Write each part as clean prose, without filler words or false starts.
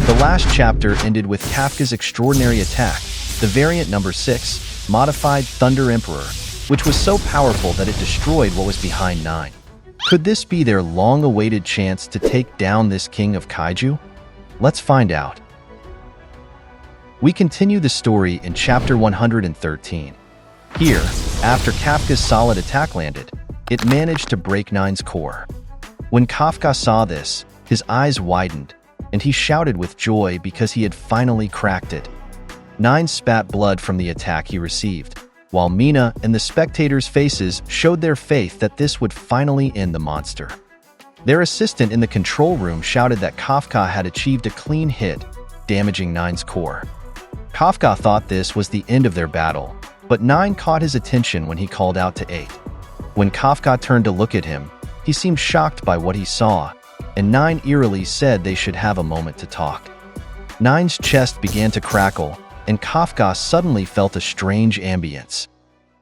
The last chapter ended with Kafka's extraordinary attack, the variant number 6, Modified Thunder Emperor, which was so powerful that it destroyed what was behind 9. Could this be their long-awaited chance to take down this king of kaiju? Let's find out. We continue the story in chapter 113. Here, after Kafka's solid attack landed, it managed to break 9's core. When Kafka saw this, his eyes widened, and he shouted with joy because he had finally cracked it. 9 spat blood from the attack he received, while Mina and the spectators' faces showed their faith that this would finally end the monster. Their assistant in the control room shouted that Kafka had achieved a clean hit, damaging 9's core. Kafka thought this was the end of their battle, but 9 caught his attention when he called out to 8. When Kafka turned to look at him, he seemed shocked by what he saw, and 9 eerily said they should have a moment to talk. 9's chest began to crackle, and Kafka suddenly felt a strange ambience.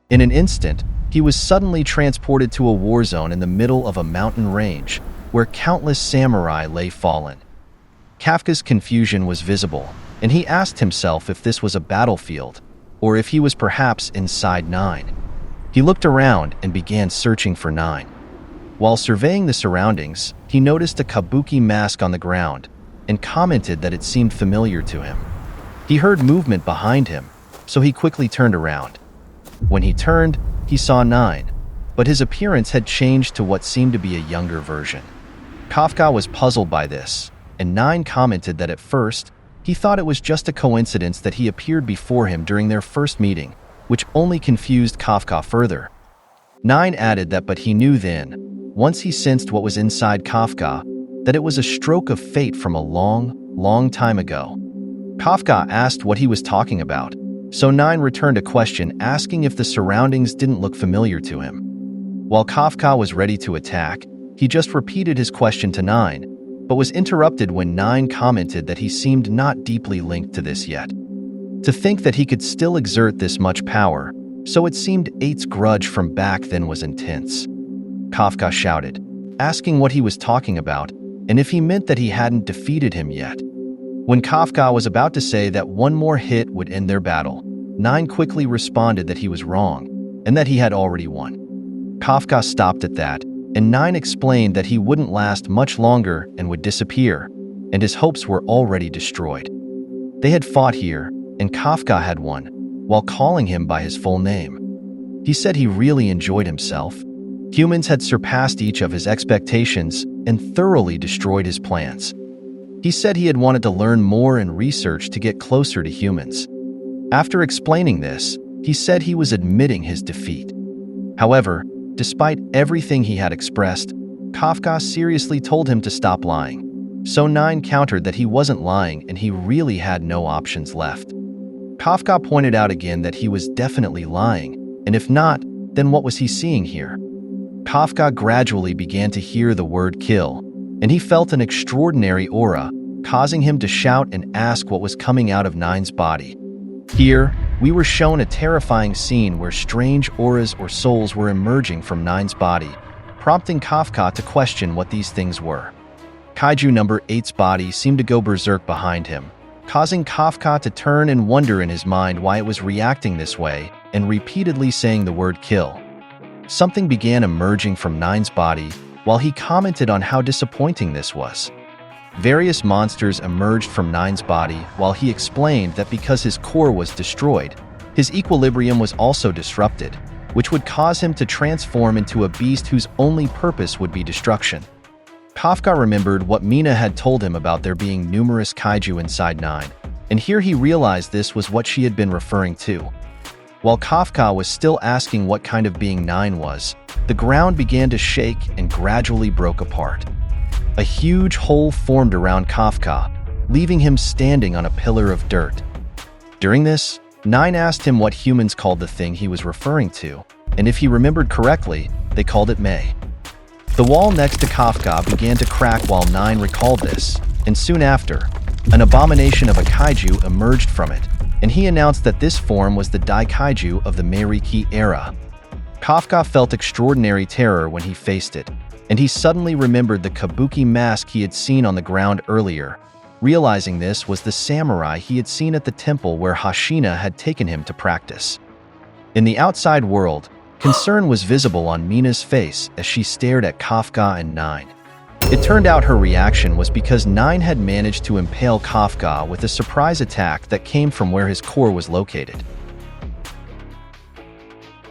In an instant, he was suddenly transported to a war zone in the middle of a mountain range, where countless samurai lay fallen. Kafka's confusion was visible, and he asked himself if this was a battlefield, or if he was perhaps inside 9. He looked around and began searching for 9. While surveying the surroundings, he noticed a kabuki mask on the ground, and commented that it seemed familiar to him. He heard movement behind him, so he quickly turned around. When he turned, he saw 9, but his appearance had changed to what seemed to be a younger version. Kafka was puzzled by this, and 9 commented that at first, he thought it was just a coincidence that he appeared before him during their first meeting, which only confused Kafka further. 9 added that but he knew then, once he sensed what was inside Kafka, that it was a stroke of fate from a long time ago. Kafka asked what he was talking about, so 9 returned a question asking if the surroundings didn't look familiar to him. While Kafka was ready to attack, he just repeated his question to 9, but was interrupted when 9 commented that he seemed not deeply linked to this yet. To think that he could still exert this much power, so it seemed 8's grudge from back then was intense. Kafka shouted, asking what he was talking about, and if he meant that he hadn't defeated him yet. When Kafka was about to say that one more hit would end their battle, 9 quickly responded that he was wrong, and that he had already won. Kafka stopped at that, and 9 explained that he wouldn't last much longer and would disappear, and his hopes were already destroyed. They had fought here, and Kafka had won, while calling him by his full name. He said he really enjoyed himself. Humans had surpassed each of his expectations and thoroughly destroyed his plans. He said he had wanted to learn more and research to get closer to humans. After explaining this, he said he was admitting his defeat. However, despite everything he had expressed, Kafka seriously told him to stop lying. So 9 countered that he wasn't lying and he really had no options left. Kafka pointed out again that he was definitely lying, and if not, then what was he seeing here? Kafka gradually began to hear the word kill, and he felt an extraordinary aura, causing him to shout and ask what was coming out of 9's body. Here, we were shown a terrifying scene where strange auras or souls were emerging from 9's body, prompting Kafka to question what these things were. Kaiju number 8's body seemed to go berserk behind him, causing Kafka to turn and wonder in his mind why it was reacting this way and repeatedly saying the word kill. Something began emerging from 9's body while he commented on how disappointing this was. Various monsters emerged from 9's body while he explained that because his core was destroyed, his equilibrium was also disrupted, which would cause him to transform into a beast whose only purpose would be destruction. Kafka remembered what Mina had told him about there being numerous kaiju inside 9, and here he realized this was what she had been referring to. While Kafka was still asking what kind of being 9 was, the ground began to shake and gradually broke apart. A huge hole formed around Kafka, leaving him standing on a pillar of dirt. During this, 9 asked him what humans called the thing he was referring to, and if he remembered correctly, they called it May. The wall next to Kafka began to crack while 9 recalled this, and soon after, an abomination of a kaiju emerged from it, and he announced that this form was the Daikaiju of the Meiriki era. Kafka felt extraordinary terror when he faced it, and he suddenly remembered the kabuki mask he had seen on the ground earlier, Realizing this was the samurai he had seen at the temple where Hashina had taken him to practice. In the outside world, concern was visible on Mina's face as she stared at Kafka and Nine. It turned out her reaction was because Nine had managed to impale Kafka with a surprise attack that came from where his core was located.